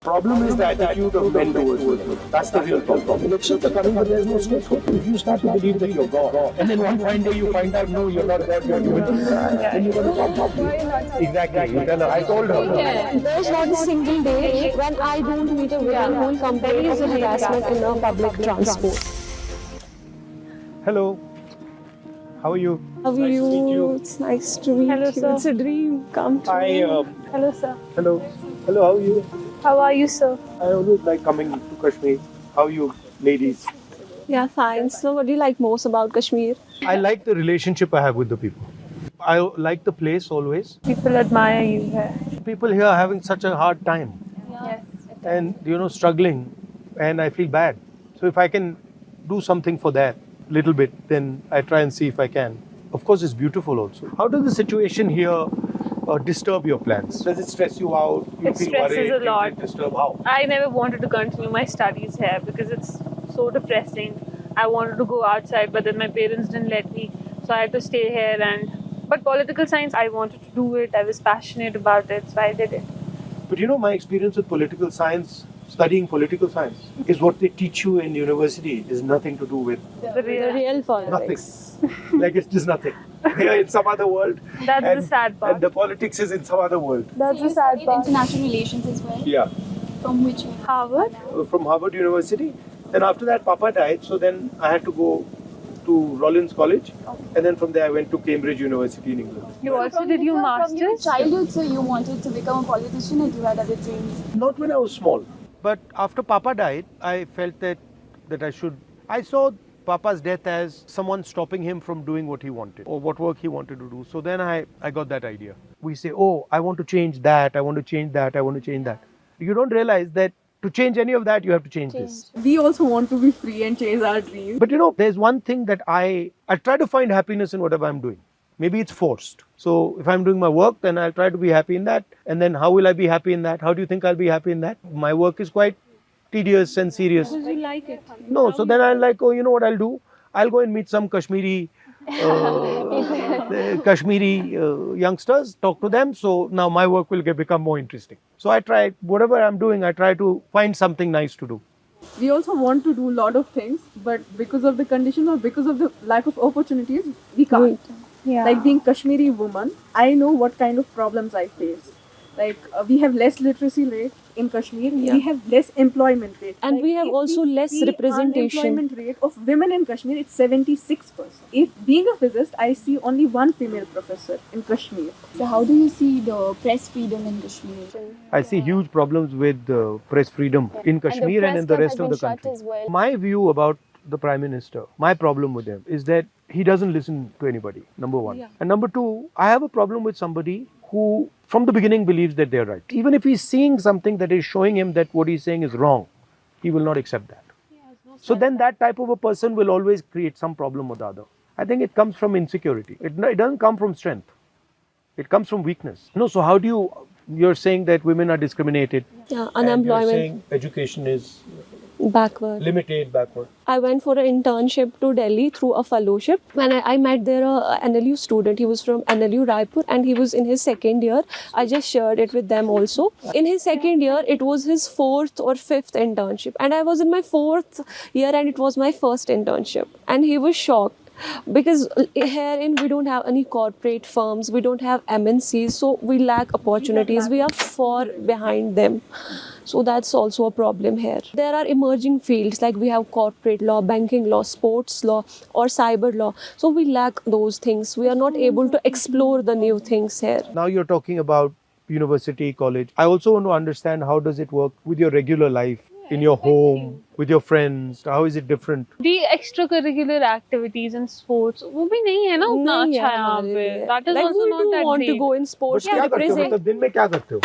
Problem is the attitude of men towards women. That's the real problem. Elections are coming, but there's no scope. If you start to believe that you're God, and then one fine day you find out, no, you're not God, you're human. Then you're going to come. Exactly. You tell her. I told her. There's not a single day when I don't meet a woman who will complain of harassment in a public transport. Hello. How are you? How are you? It's nice to meet you. Sir. It's a dream come true. Hello, sir. Hello. Hello, how are you? How are you, sir? I always like coming to Kashmir. How are you, ladies? Yeah, fine. So what do you like most about Kashmir? I like the relationship I have with the people. I like the place always. People admire you here. People here are having such a hard time Yes. and, struggling, and I feel bad. So if I can do something for that little bit, then I try and see if I can. Of course, it's beautiful also. How does the situation here disturb your plans? Does it stress you out? You It feel stresses worried? a lot. Does it disturb? How? I never wanted to continue my studies here because it's so depressing. I wanted to go outside, but then my parents didn't let me, so I had to stay here. But political science, I wanted to do it. I was passionate about it, so I did it. But my experience with political science, studying political science, is what they teach you in university is nothing to do with The Real politics. nothing. Like it's just nothing. Here in some other world. That's the sad part. And the politics is in some other world. That's So the you sad studied part. international relations as well? Yeah. From which one? Harvard? From Harvard University. Then after that, Papa died. So then I had to go to Rollins College. And then from there, I went to Cambridge University in England. You also did your From your masters? childhood, so you wanted to become a politician or you had other dreams? Not when I was small. But after Papa died, I felt that I should. I saw Papa's death as someone stopping him from doing what he wanted or what work he wanted to do. So then I got that idea. We say, oh, I want to change that, I want to change that, I want to change that. You don't realize that to change any of that, you have to change this. We also want to be free and chase our dreams. But there's one thing that I try to find happiness in whatever I'm doing. Maybe it's forced. So if I'm doing my work, then I'll try to be happy in that. And then how will I be happy in that? How do you think I'll be happy in that? My work is quite tedious and serious. Because you like it. No, so then I'm like, oh, you know what I'll do? I'll go and meet some Kashmiri youngsters, talk to them. So now my work will become more interesting. So I try, whatever I'm doing, I try to find something nice to do. We also want to do a lot of things, but because of the conditions or because of the lack of opportunities, we can't. Yeah. Like being Kashmiri woman, I know what kind of problems I face. Like we have less literacy rate in Kashmir, Yeah. we have less employment rate. And Like, we have if also less see representation. Unemployment rate of women in Kashmir, it's 76%. If being a physicist, I see only one female professor in Kashmir. So how do you see the press freedom in Kashmir? I see huge problems with press freedom in Kashmir and in the rest of the country. My view about the Prime Minister, my problem with him is that he doesn't listen to anybody, number one. Yeah. And number two, I have a problem with somebody who from the beginning believes that they're right. Even if he's seeing something that is showing him that what he's saying is wrong, he will not accept that. So then that type of a person will always create some problem or the other. I think it comes from insecurity. It doesn't come from strength. It comes from weakness. So how do you're saying that women are discriminated. Yeah, And you're unemployment, saying education is backward. limited, backward. I went for an internship to Delhi through a fellowship. When I met there a NLU student, he was from NLU Raipur and he was in his second year. I just shared it with them also. In his second year, it was his fourth or fifth internship. And I was in my fourth year and it was my first internship. And he was shocked. Because herein we don't have any corporate firms, we don't have MNCs, so we lack opportunities, we are far behind them. So that's also a problem here. There are emerging fields like we have corporate law, banking law, sports law or cyber law. So we lack those things. We are not able to explore the new things here. Now you're talking about university, college. I also want to understand how does it work with your regular life, in your home, with your friends. How is it different? The extracurricular activities and sports, वो भी नहीं है ना उतना नहीं अच्छा है यहाँ हमारे पे. लिए. That is Like also we not do that want to great. go in sports to क्या करते हो? represent. मतलब दिन में क्या करते हो?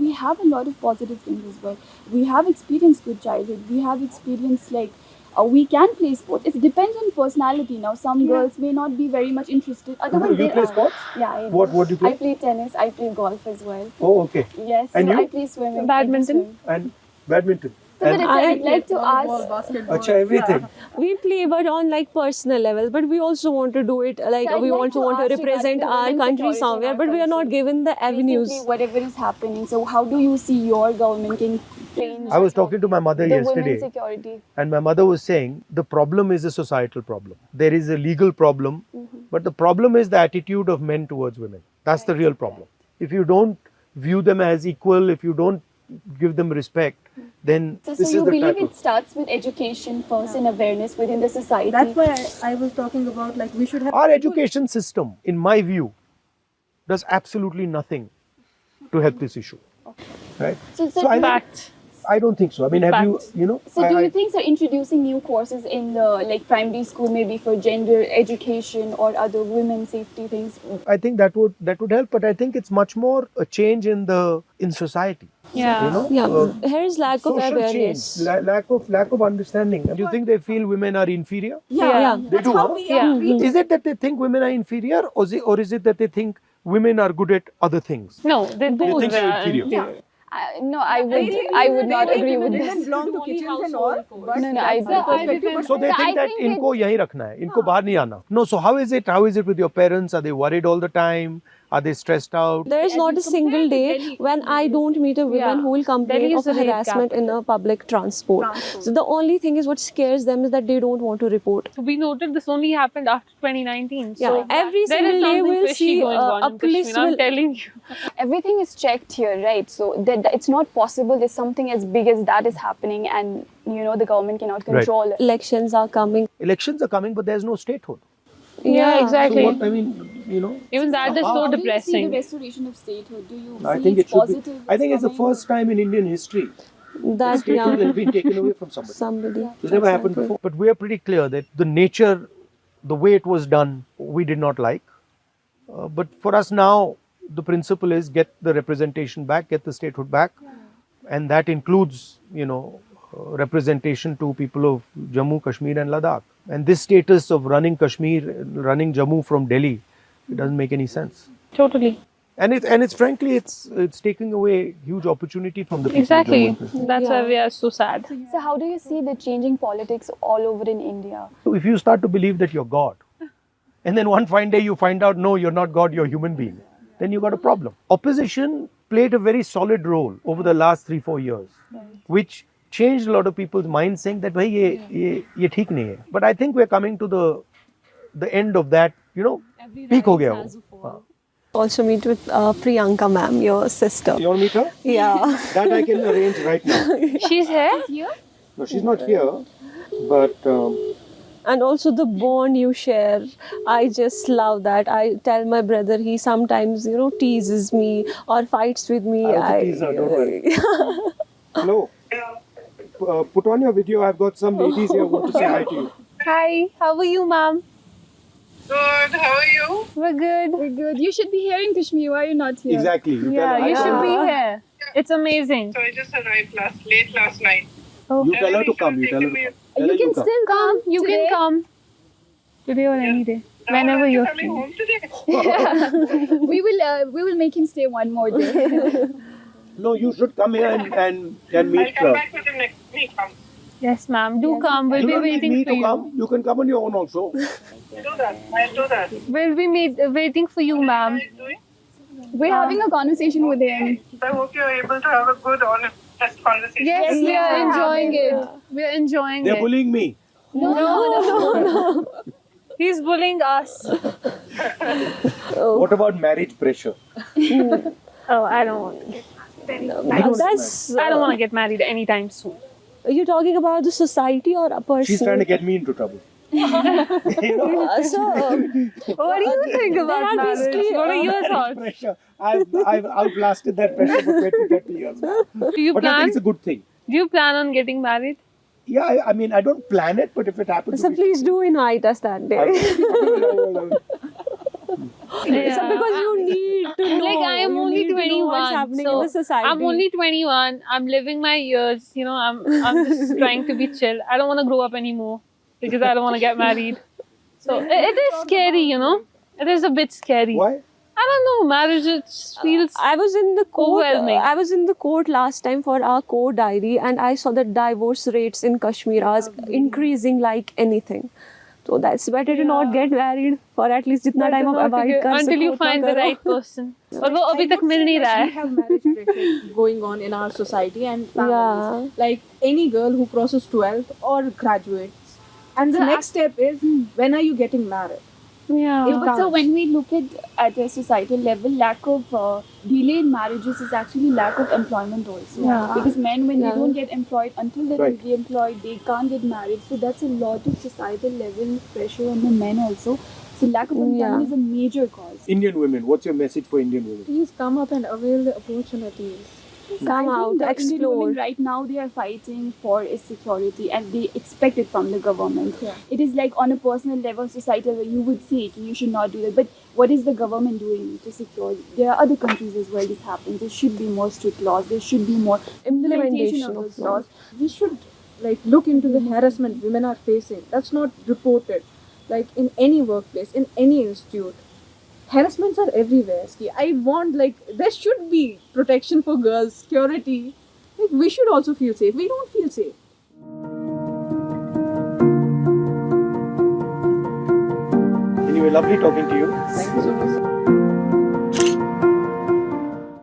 We have a lot of positive things as well. We have experienced good childhood. We have experienced we can play sports. It depends on personality. Now some girls may not be very much interested. Otherwise, You play sports? Yeah, I do. What do you play? I play tennis. I play golf as well. Oh, okay. Yes. And so you? I play swimming. Badminton? I do swim. And badminton. So but And I'd like to Volleyball, ask. basketball. Acha, everything. We play but on like personal level, but we also want to do it like So I'd we like want to to ask represent regarding the our women's country equality in somewhere, our but we are not country. given the avenues. Basically, whatever is happening. So how do you see your government strange. I was talking to my mother The women's yesterday, security. and my mother was saying the problem is a societal problem. There is a legal problem, but the problem is the attitude of men towards women. That's the real problem. If you don't view them as equal, if you don't give them respect, then So, this you is the believe type it starts with education first and awareness within the society? That's why I was talking about like we should have. Our education system, in my view, does absolutely nothing to help this issue. Right? So, Fact. I don't think so. I mean, have you, Fact. you know? So do you think introducing new courses in the like primary school, maybe for gender education or other women safety things? I think that would help, but I think it's much more a change in society. Yeah. You know, Yeah, here is lack of social awareness. change, lack of understanding. Do you think they feel women are inferior? Yeah. They do. Huh? Yeah. Is it that they think women are inferior, or is it that they think women are good at other things? No, they both think they're are inferior. inferior. No, I would not agree with They this. can belong to kitchens and all. But No, that's I- the perspective. But So they I think that think इनको यहीं रखना है, इनको बाहर नहीं आना. No, so how is it? How is it with your parents? Are they worried all the time? Are they stressed out? There is not a single day when I don't meet a woman Yeah. who will complain Delhi of is the rape harassment in a public transport. So the only thing is what scares them is that they don't want to report. So we noted this only happened after 2019. Yeah, So every there is single day something we'll fishy see going on a in police Kashmir, I'm will. telling you. Everything is checked here, right? So that it's not possible that something as big as that is happening, and the government cannot Right. control it. Elections are coming. Elections are coming, but there's no statehood. Yeah, So exactly. what I mean, you know. Even that is so How do you see the depressing. restoration of statehood? Do you I see think it's it should positive? be. I think it's the first time in Indian history That statehood yeah, has been taken away from somebody. somebody. It's never happened before. But we are pretty clear that the nature, the way it was done, we did not like. But for us now, the principle is get the representation back, get the statehood back, and that includes, representation to people of Jammu, Kashmir, and Ladakh. And this status of running Kashmir, running Jammu from Delhi, it doesn't make any sense. Totally. And it's frankly, it's taking away huge opportunity from the people. of Exactly. Jammu and Kashmir. That's why Yeah. we are so sad. So how do you see the changing politics all over in India? So if you start to believe that you're God, and then one fine day you find out, no, you're not God, you're a human being, then you got a problem. Opposition played a very solid role over the last 3-4 years, which changed a lot of people's minds, saying that, bhai, ye theek nahi hai. But I think we're coming to the end of that, peak ho gaya wo. Also meet with Priyanka ma'am, your sister. You want to meet her? Yeah. That I can arrange right now. She's here? No, she's not here, but And also the bond you share, I just love that. I tell my brother, he sometimes, teases me or fights with me. I'll tease her, don't worry. Hello. Put on your video. I've got some ladies here who want to say hi to you. Hi, how are you, ma'am? Good, how are you? We're good. We're good. You should be here in Kashmir. Why are you not here? Exactly. You Yeah, tell her. you I should told be her. here. It's amazing. So I just arrived late last night. You tell her to come. You tell her to come. Tell her You can come. still come. You today. can come. Today or any day. Whenever Are you you're coming free. home today? We will make him stay one more day. No, you should come here and I'll meet come her. back with him next week. Yes, ma'am. Do come. We'll You be don't need waiting me for to you. come. You can come on your own also. I'll do that. We'll be waiting for you, ma'am. What are you doing? We're having a conversation with him. I hope you're able to have a good, honest conversation. Yes, we yeah. are enjoying it. We are enjoying They're it. bullying me. No. He's bullying us. What about marriage pressure? Oh, I don't want to get That's. I don't want to get married anytime soon. Are you talking about the society or a person? She's trying to get me into trouble. So, What do you think about are marriage? basically, What are your thoughts? Pressure. I've outlasted that pressure for 20-30 years now. Do you But I plan? think it's a good thing. Do you plan on getting married? Yeah, I mean, I don't plan it, but if it happens so to be... please do invite us that day. I will. So because you need to know. Like I am you only need to know what's 21, happening so in the society. I'm only 21. I'm living my years. I'm just trying to be chill. I don't want to grow up anymore because I don't want to get married. So it is scary, It is a bit scary. Why? I don't know. Marriage it feels. I was in the court. Overwhelming. I was in the court last time for our court diary, and I saw that divorce rates in Kashmir are increasing like anything. So that's better to not get married for at least जितना time आप avoid कर सको until you उतना find the करो. right person. और वो अभी तक मिल नहीं रहा We है. have marriage pressure going on in our society and families. Yeah. Like any girl who crosses 12th or graduates, and the next step is when are you getting married? Yeah. But so when we look at a societal level, lack of delayed marriages is actually lack of employment also. Yeah. Because men, when Yeah. they don't get employed, until they're Right. employed, they can't get married. So that's a lot of societal level pressure on the men also. So lack of employment Yeah. is a major cause. Indian women, what's your message for Indian women? Please come up and avail the opportunities. I Come think out, the Indian explore. women right now, they are fighting for its security and they expect it from the government. Yeah. It is like on a personal level, societal level, you would say it, you should not do that. But what is the government doing to secure it? There are other countries as well this happens. There should be more strict laws. There should be more implementation of those laws. We should like look into the harassment women are facing. That's not reported. Like in any workplace, in any institute. Harassments are everywhere. Ski. I want like there should be protection for girls, security. Like, we should also feel safe. We don't feel safe. Anyway, lovely talking to you. Thank you so much.